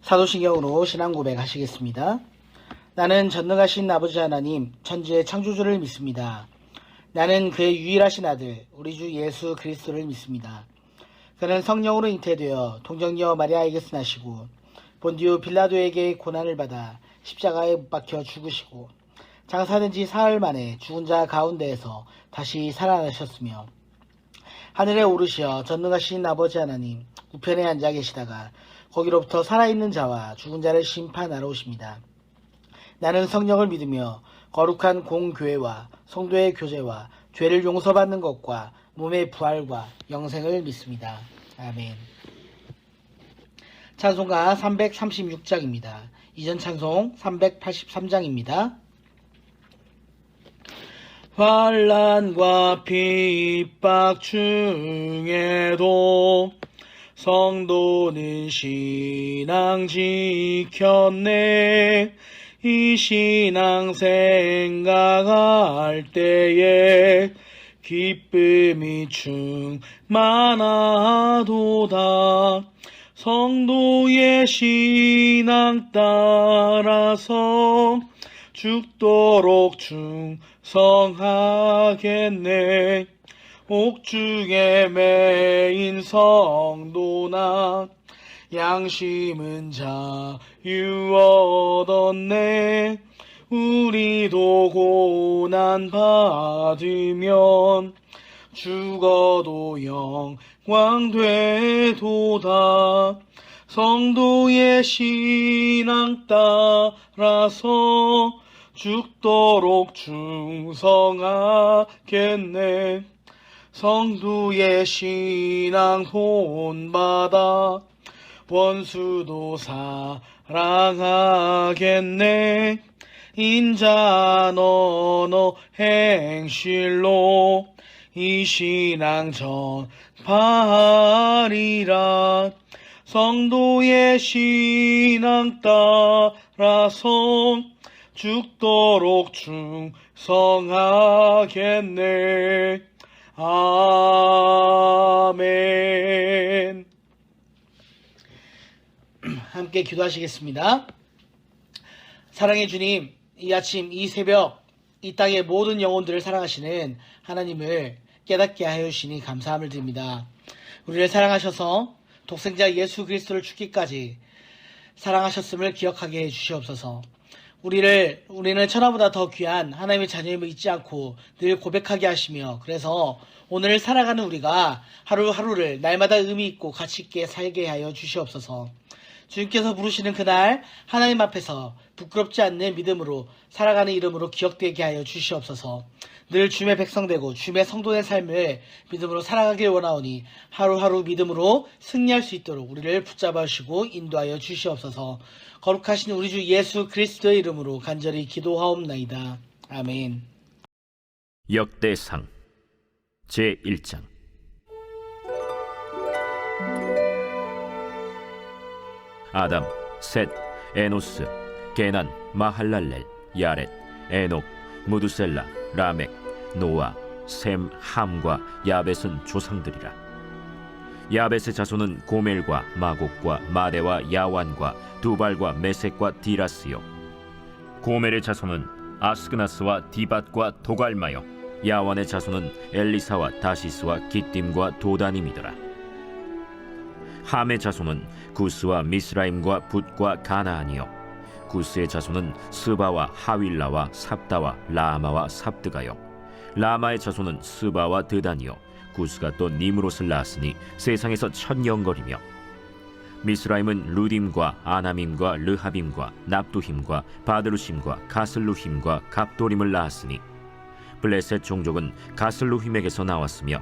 사도신경으로 신앙 고백하시겠습니다. 나는 전능하신 아버지 하나님, 천지의 창조주를 믿습니다. 나는 그의 유일하신 아들, 우리 주 예수 그리스도를 믿습니다. 그는 성령으로 잉태되어 동정녀 마리아에게서 나시고 본디오 빌라도에게 고난을 받아 십자가에 못 박혀 죽으시고 장사된 지 사흘 만에 죽은 자 가운데에서 다시 살아나셨으며 하늘에 오르시어 전능하신 아버지 하나님 우편에 앉아 계시다가 거기로부터 살아있는 자와 죽은 자를 심판하러 오십니다. 나는 성령을 믿으며 거룩한 공교회와 성도의 교제와 죄를 용서받는 것과 몸의 부활과 영생을 믿습니다. 아멘. 찬송가 336장입니다. 이전 찬송 383장입니다. 환난과 핍박 중에도 성도는 신앙 지켰네. 이 신앙 생각할 때에 기쁨이 충만하도다. 성도의 신앙 따라서 죽도록 충성하겠네. 옥중에 매인 성도나 양심은 자유 얻었네. 우리도 고난 받으면 죽어도 영광 되도다. 성도의 신앙 따라서 죽도록 충성하겠네. 성도의 신앙 본받아 원수도 사랑하겠네. 인자 너너 행실로 이 신앙 전파하리라. 성도의 신앙 따라서 죽도록 충성하겠네. 아멘. 함께 기도하시겠습니다. 사랑의 주님, 이 아침, 이 새벽, 이 땅의 모든 영혼들을 사랑하시는 하나님을 깨닫게 하여 주시니 감사함을 드립니다. 우리를 사랑하셔서 독생자 예수 그리스도를 죽기까지 사랑하셨음을 기억하게 해 주시옵소서. 우리는 천하보다 더 귀한 하나님의 자녀임을 잊지 않고 늘 고백하게 하시며, 그래서 오늘 살아가는 우리가 하루하루를 날마다 의미 있고 가치 있게 살게 하여 주시옵소서. 주님께서 부르시는 그날 하나님 앞에서 부끄럽지 않는 믿음으로 살아가는 이름으로 기억되게 하여 주시옵소서. 늘 주님의 백성 되고 주님의 성도의 삶을 믿음으로 살아가길 원하오니 하루하루 믿음으로 승리할 수 있도록 우리를 붙잡아 주시고 인도하여 주시옵소서. 거룩하신 우리 주 예수 그리스도의 이름으로 간절히 기도하옵나이다. 아멘. 역대상 제1장. 아담, 셋, 에노스, 게난, 마할랄렐, 야렛, 에녹, 무두셀라, 라멕, 노아, 셈, 함과 야벳은 조상들이라. 야벳의 자손은 고멜과 마곡과 마대와 야완과 두발과 메섹과 디라스요. 고멜의 자손은 아스그나스와 디밧과 도갈마요. 야완의 자손은 엘리사와 다시스와 기띔과 도다님이더라. 함의 자손은 구스와 미스라임과 붓과 가나안이요. 구스의 자손은 스바와 하윌라와 삽다와 라마와 삽드가요. 라마의 자손은 스바와 드단이요. 구스가 또 니므롯을 낳았으니 세상에서 천년거리며. 미스라임은 루딤과 아나밈과 르하빔과 납두힘과 바드루심과 가슬루힘과 갑도림을 낳았으니 블레셋 종족은 가슬루힘에게서 나왔으며,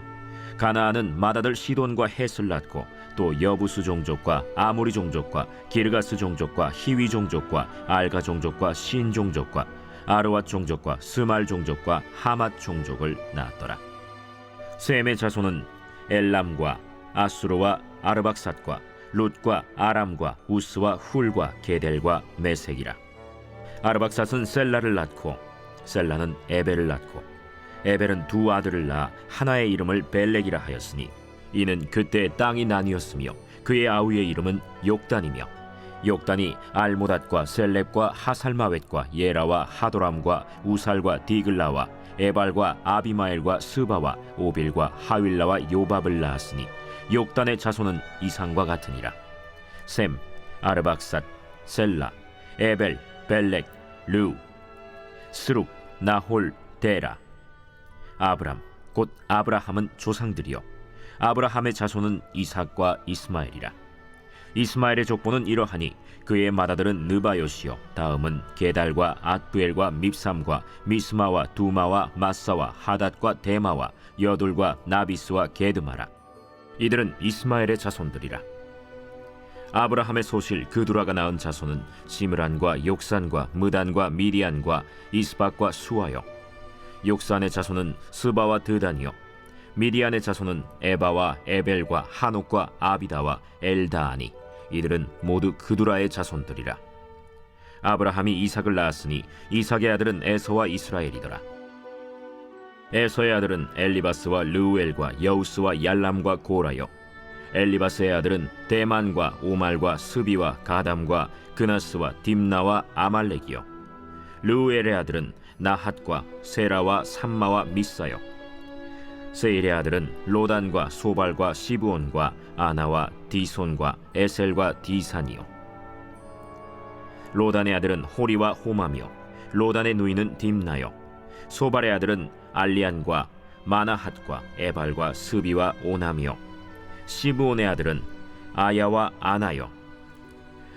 가나안은 맏아들 시돈과 헷을 낳고 또 여부스 종족과 아모리 종족과 기르가스 종족과 히위 종족과 알가 종족과 신 종족과 아르왓 종족과 스말 종족과 하맛 종족을 낳았더라. 셈의 자손은 엘람과 아수르와 아르박삿과 룻과 아람과 우스와 훌과 게델과 메색이라. 아르박삿은 셀라를 낳고 셀라는 에벨을 낳고 에벨은 두 아들을 낳아 하나의 이름을 벨렉이라 하였으니 이는 그때 땅이 나뉘었으며 그의 아우의 이름은 욕단이며 욕단이 알모닷과 셀렙과 하살마웻과 예라와 하도람과 우살과 디글라와 에발과 아비마엘과 스바와 오빌과 하윌라와 요밥을 낳았으니 욕단의 자손은 이상과 같으니라. 셈, 아르박삿, 셀라, 에벨, 벨렉, 르우, 스룩, 나홀, 데라. 아브람 곧 아브라함은 조상들이요 아브라함의 자손은 이삭과 이스마엘이라. 이스마엘의 족보는 이러하니 그의 맏아들은 느바요시요 다음은 게달과 앗부엘과 밉삼과 미스마와 두마와 마사와 하닷과 데마와 여둘과 나비스와 게드마라. 이들은 이스마엘의 자손들이라. 아브라함의 소실 그두라가 낳은 자손은 시므란과 욕산과 무단과 미디안과 이스박과 수아요. 욕산의 자손은 스바와 드단이요 미디안의 자손은 에바와 에벨과 하녹과 아비다와 엘다아니. 이들은 모두 그두라의 자손들이라. 아브라함이 이삭을 낳았으니 이삭의 아들은 에서와 이스라엘이더라. 에서의 아들은 엘리바스와 르우엘과 여우스와 얄람과 고라요. 엘리바스의 아들은 대만과 오말과 스비와 가담과 그나스와 딥나와 아말렉이요. 르우엘의 아들은 나핫과 세라와 삼마와 미사요. 세일의 아들은 로단과 소발과 시브온과 아나와 디손과 에셀과 디산이요. 로단의 아들은 호리와 호맘이요. 로단의 누이는 딥나요. 소발의 아들은 알리안과 마나핫과 에발과 스비와 오남이요. 시브온의 아들은 아야와 아나요.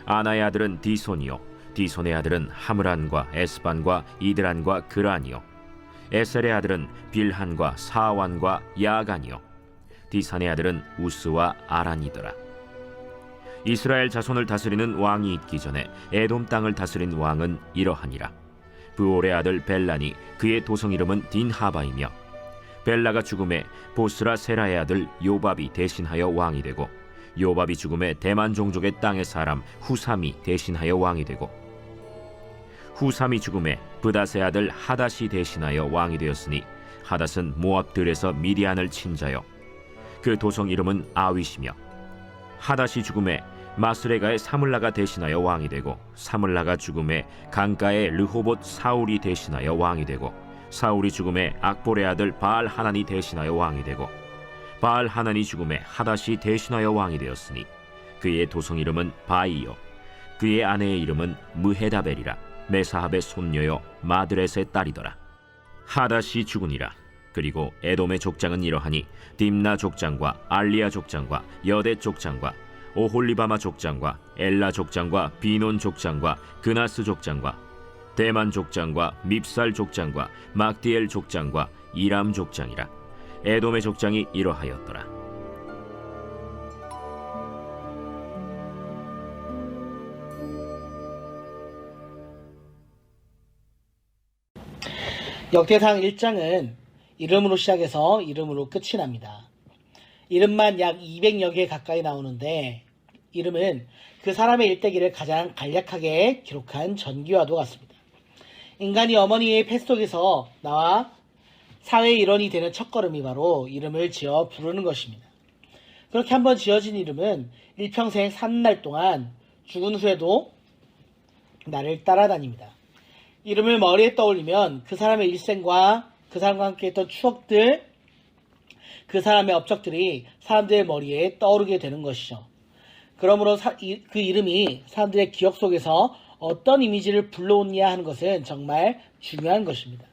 아나의 아들은 디손이요. 디손의 아들은 하므란과 에스반과 이드란과 그란이요. 에셀의 아들은 빌한과 사완과 야간이요. 디산의 아들은 우스와 아란이더라. 이스라엘 자손을 다스리는 왕이 있기 전에 에돔 땅을 다스린 왕은 이러하니라. 브올의 아들 벨란이 그의 도성 이름은 딘하바이며 벨라가 죽음에 보스라 세라의 아들 요밥이 대신하여 왕이 되고 요밥이 죽음에 대만 종족의 땅의 사람 후삼이 대신하여 왕이 되고 후삼이 죽음에 브닷의 아들 하닷이 대신하여 왕이 되었으니 하닷은 모압들에서 미디안을 친 자요 그 도성 이름은 아윗이며 하닷이 죽음에 마스레가의 사물라가 대신하여 왕이 되고 사물라가 죽음에 강가의 르호봇 사울이 대신하여 왕이 되고 사울이 죽음에 악볼의 아들 바알 하난이 대신하여 왕이 되고 바알 하난이 죽음에 하닷이 대신하여 왕이 되었으니 그의 도성 이름은 바이요 그의 아내의 이름은 무헤다벨이라. 메사합의 손녀요 마드렛의 딸이더라. 하닷이 죽으니라. 그리고 에돔의 족장은 이러하니 딥나 족장과 알리아 족장과 여대 족장과 오홀리바마 족장과 엘라 족장과 비논 족장과 그나스 족장과 대만 족장과 밉살 족장과 막디엘 족장과 이람 족장이라. 에돔의 족장이 이러하였더라. 역대상 1장은 이름으로 시작해서 이름으로 끝이 납니다. 이름만 약 200여 개 가까이 나오는데 이름은 그 사람의 일대기를 가장 간략하게 기록한 전기와도 같습니다. 인간이 어머니의 폐 속에서 나와 사회의 일원이 되는 첫걸음이 바로 이름을 지어 부르는 것입니다. 그렇게 한번 지어진 이름은 일평생 사는 날 동안 죽은 후에도 나를 따라다닙니다. 이름을 머리에 떠올리면 그 사람의 일생과 그 사람과 함께 했던 추억들, 그 사람의 업적들이 사람들의 머리에 떠오르게 되는 것이죠. 그러므로 그 이름이 사람들의 기억 속에서 어떤 이미지를 불러오느냐 하는 것은 정말 중요한 것입니다.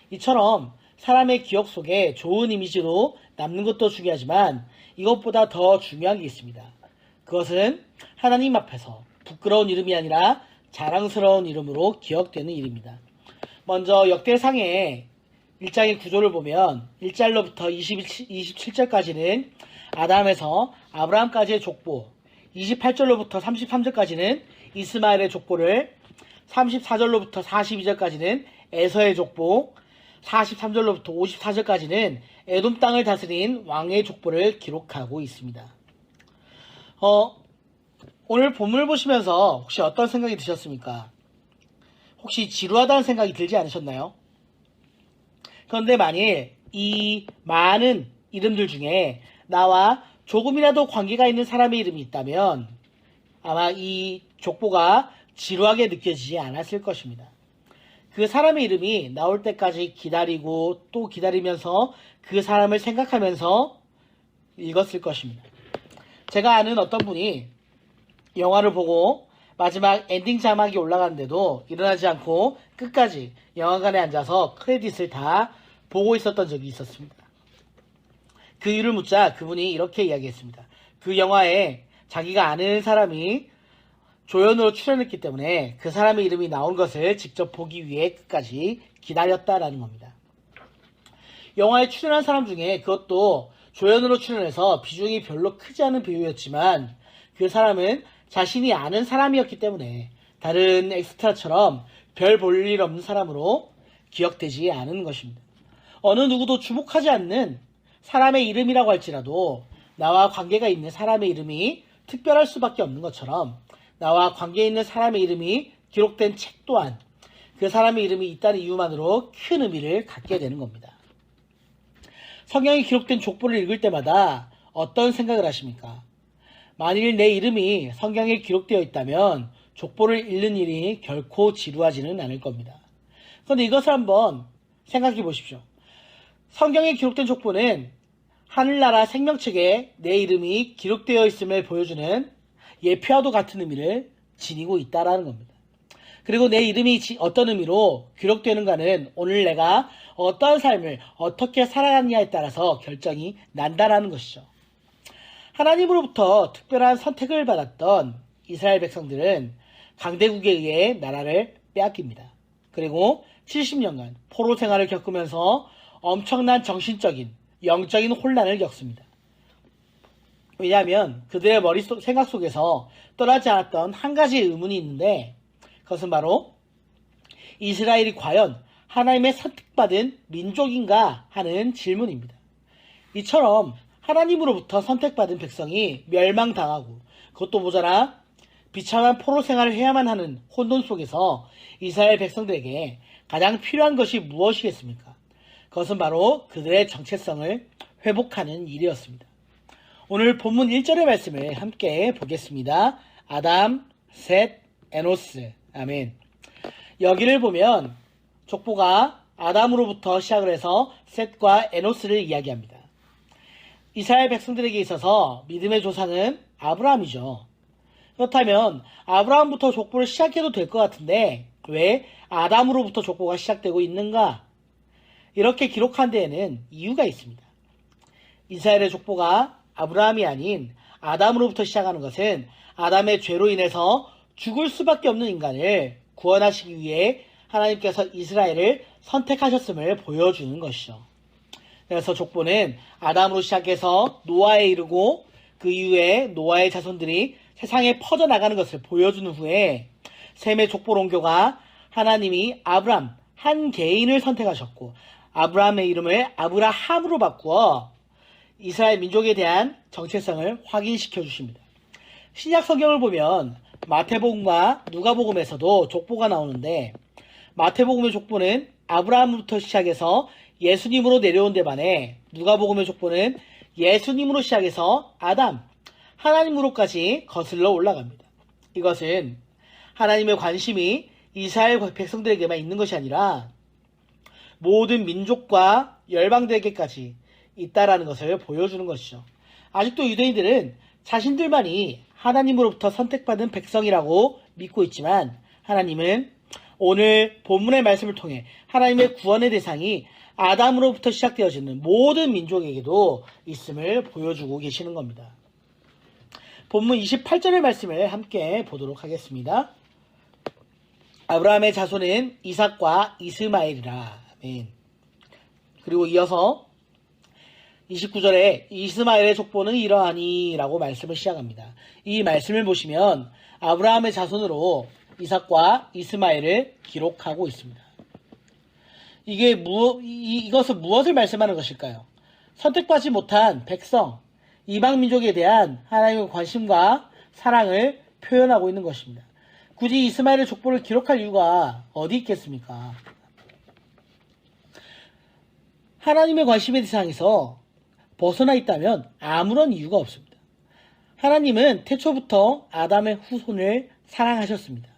이처럼 사람의 기억 속에 좋은 이미지로 남는 것도 중요하지만 이것보다 더 중요한 게 있습니다. 그것은 하나님 앞에서 부끄러운 이름이 아니라 자랑스러운 이름으로 기억되는 일입니다. 먼저 역대상의 1장의 구조를 보면 1절로부터 27절까지는 아담에서 아브라함까지의 족보, 28절로부터 33절까지는 이스마엘의 족보를, 34절로부터 42절까지는 에서의 족보, 43절로부터 54절까지는 에돔 땅을 다스린 왕의 족보를 기록하고 있습니다. 오늘 본문을 보시면서 혹시 어떤 생각이 드셨습니까? 혹시 지루하다는 생각이 들지 않으셨나요? 그런데 만일 이 많은 이름들 중에 나와 조금이라도 관계가 있는 사람의 이름이 있다면 아마 이 족보가 지루하게 느껴지지 않았을 것입니다. 그 사람의 이름이 나올 때까지 기다리고 또 기다리면서 그 사람을 생각하면서 읽었을 것입니다. 제가 아는 어떤 분이 영화를 보고 마지막 엔딩 자막이 올라가는데도 일어나지 않고 끝까지 영화관에 앉아서 크레딧을 다 보고 있었던 적이 있었습니다. 그 이유를 묻자 그분이 이렇게 이야기했습니다. 그 영화에 자기가 아는 사람이 조연으로 출연했기 때문에 그 사람의 이름이 나온 것을 직접 보기 위해 끝까지 기다렸다라는 겁니다. 영화에 출연한 사람 중에 그것도 조연으로 출연해서 비중이 별로 크지 않은 배우였지만 그 사람은 자신이 아는 사람이었기 때문에 다른 엑스트라처럼 별 볼 일 없는 사람으로 기억되지 않은 것입니다. 어느 누구도 주목하지 않는 사람의 이름이라고 할지라도 나와 관계가 있는 사람의 이름이 특별할 수밖에 없는 것처럼 나와 관계 있는 사람의 이름이 기록된 책 또한 그 사람의 이름이 있다는 이유만으로 큰 의미를 갖게 되는 겁니다. 성경에 기록된 족보를 읽을 때마다 어떤 생각을 하십니까? 만일 내 이름이 성경에 기록되어 있다면 족보를 읽는 일이 결코 지루하지는 않을 겁니다. 그런데 이것을 한번 생각해 보십시오. 성경에 기록된 족보는 하늘나라 생명책에 내 이름이 기록되어 있음을 보여주는 예표와도 같은 의미를 지니고 있다라는 겁니다. 그리고 내 이름이 어떤 의미로 기록되는가는 오늘 내가 어떠한 삶을 어떻게 살아갔냐에 따라서 결정이 난다라는 것이죠. 하나님으로부터 특별한 선택을 받았던 이스라엘 백성들은 강대국에 의해 나라를 빼앗깁니다. 그리고 70년간 포로 생활을 겪으면서 엄청난 정신적인, 영적인 혼란을 겪습니다. 왜냐하면 그들의 머릿속, 생각 속에서 떠나지 않았던 한 가지 의문이 있는데 그것은 바로 이스라엘이 과연 하나님의 선택받은 민족인가 하는 질문입니다. 이처럼 하나님으로부터 선택받은 백성이 멸망당하고 그것도 모자라 비참한 포로 생활을 해야만 하는 혼돈 속에서 이스라엘 백성들에게 가장 필요한 것이 무엇이겠습니까? 그것은 바로 그들의 정체성을 회복하는 일이었습니다. 오늘 본문 1절의 말씀을 함께 보겠습니다. 아담, 셋, 에노스. 아멘. 여기를 보면 족보가 아담으로부터 시작을 해서 셋과 에노스를 이야기합니다. 이스라엘 백성들에게 있어서 믿음의 조상은 아브라함이죠. 그렇다면 아브라함부터 족보를 시작해도 될 것 같은데 왜 아담으로부터 족보가 시작되고 있는가? 이렇게 기록한 데에는 이유가 있습니다. 이스라엘의 족보가 아브라함이 아닌 아담으로부터 시작하는 것은 아담의 죄로 인해서 죽을 수밖에 없는 인간을 구원하시기 위해 하나님께서 이스라엘을 선택하셨음을 보여주는 것이죠. 그래서 족보는 아담으로 시작해서 노아에 이르고 그 이후에 노아의 자손들이 세상에 퍼져나가는 것을 보여준 후에 셈의 족보론교가 하나님이 아브람 한 개인을 선택하셨고 아브라함의 이름을 아브라함으로 바꾸어 이스라엘 민족에 대한 정체성을 확인시켜 주십니다. 신약 성경을 보면 마태복음과 누가복음에서도 족보가 나오는데 마태복음의 족보는 아브라함부터 시작해서 예수님으로 내려온 데 반해 누가복음의 족보는 예수님으로 시작해서 아담, 하나님으로까지 거슬러 올라갑니다. 이것은 하나님의 관심이 이스라엘 백성들에게만 있는 것이 아니라 모든 민족과 열방들에게까지 있다라는 것을 보여주는 것이죠. 아직도 유대인들은 자신들만이 하나님으로부터 선택받은 백성이라고 믿고 있지만 하나님은 오늘 본문의 말씀을 통해 하나님의 구원의 대상이 아담으로부터 시작되어지는 모든 민족에게도 있음을 보여주고 계시는 겁니다. 본문 28절의 말씀을 함께 보도록 하겠습니다. 아브라함의 자손은 이삭과 이스마엘이라. 아멘. 그리고 이어서 29절에 이스마엘의 족보는 이러하니 라고 말씀을 시작합니다. 이 말씀을 보시면 아브라함의 자손으로 이삭과 이스마엘을 기록하고 있습니다. 이것은 무엇을 말씀하는 것일까요? 선택받지 못한 백성, 이방 민족에 대한 하나님의 관심과 사랑을 표현하고 있는 것입니다. 굳이 이스마엘의 족보를 기록할 이유가 어디 있겠습니까? 하나님의 관심의 대상에서 벗어나 있다면 아무런 이유가 없습니다. 하나님은 태초부터 아담의 후손을 사랑하셨습니다.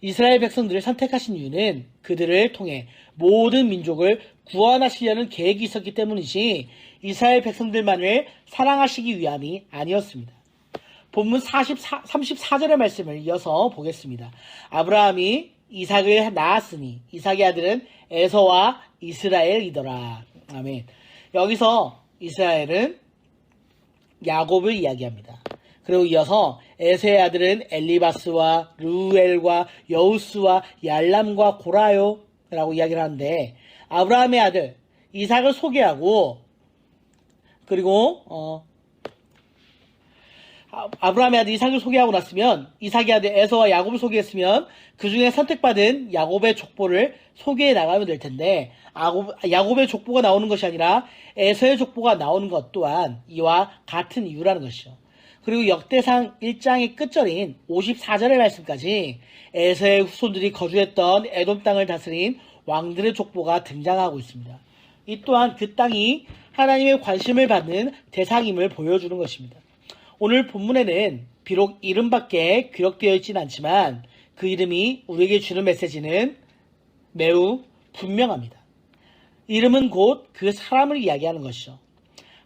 이스라엘 백성들을 선택하신 이유는 그들을 통해 모든 민족을 구원하시려는 계획이 있었기 때문이지 이스라엘 백성들만을 사랑하시기 위함이 아니었습니다. 본문 34절의 말씀을 이어서 보겠습니다. 아브라함이 이삭을 낳았으니 이삭의 아들은 에서와 이스라엘이더라. 아멘. 여기서 이스라엘은 야곱을 이야기합니다. 그리고 이어서 에서의 아들은 엘리바스와 르우엘과 여우스와 얄람과 고라요라고 이야기를 하는데 아브라함의 아들 이삭을 소개하고 그리고 아브라함의 아들 이삭을 소개하고 났으면 이삭의 아들 에서와 야곱을 소개했으면 그 중에 선택받은 야곱의 족보를 소개해 나가면 될 텐데 야곱의 족보가 나오는 것이 아니라 에서의 족보가 나오는 것 또한 이와 같은 이유라는 것이죠. 그리고 역대상 1장의 끝절인 54절의 말씀까지 에서의 후손들이 거주했던 에돔 땅을 다스린 왕들의 족보가 등장하고 있습니다. 이 또한 그 땅이 하나님의 관심을 받는 대상임을 보여주는 것입니다. 오늘 본문에는 비록 이름밖에 기록되어 있지는 않지만 그 이름이 우리에게 주는 메시지는 매우 분명합니다. 이름은 곧 그 사람을 이야기하는 것이죠.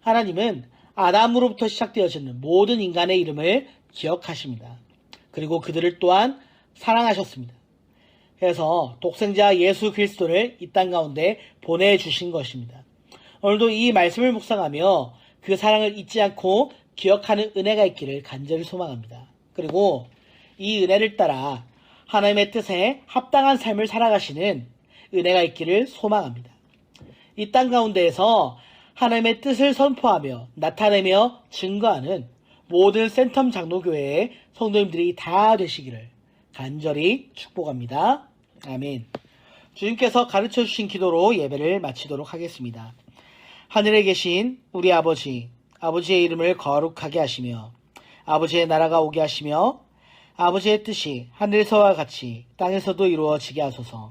하나님은 아담으로부터 시작되어지는 모든 인간의 이름을 기억하십니다. 그리고 그들을 또한 사랑하셨습니다. 그래서 독생자 예수 그리스도를 이 땅 가운데 보내주신 것입니다. 오늘도 이 말씀을 묵상하며 그 사랑을 잊지 않고 기억하는 은혜가 있기를 간절히 소망합니다. 그리고 이 은혜를 따라 하나님의 뜻에 합당한 삶을 살아가시는 은혜가 있기를 소망합니다. 이 땅 가운데에서 하나님의 뜻을 선포하며 나타내며 증거하는 모든 센텀 장로교회의 성도님들이 다 되시기를 간절히 축복합니다. 아멘. 주님께서 가르쳐 주신 기도로 예배를 마치도록 하겠습니다. 하늘에 계신 우리 아버지, 아버지의 이름을 거룩하게 하시며 아버지의 나라가 오게 하시며 아버지의 뜻이 하늘에서와 같이 땅에서도 이루어지게 하소서.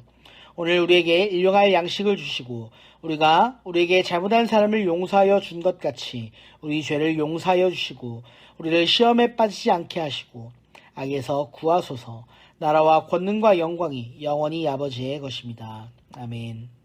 오늘 우리에게 일용할 양식을 주시고 우리가 우리에게 잘못한 사람을 용서하여 준 것 같이 우리 죄를 용서하여 주시고 우리를 시험에 빠지지 않게 하시고 악에서 구하소서. 나라와 권능과 영광이 영원히 아버지의 것입니다. 아멘.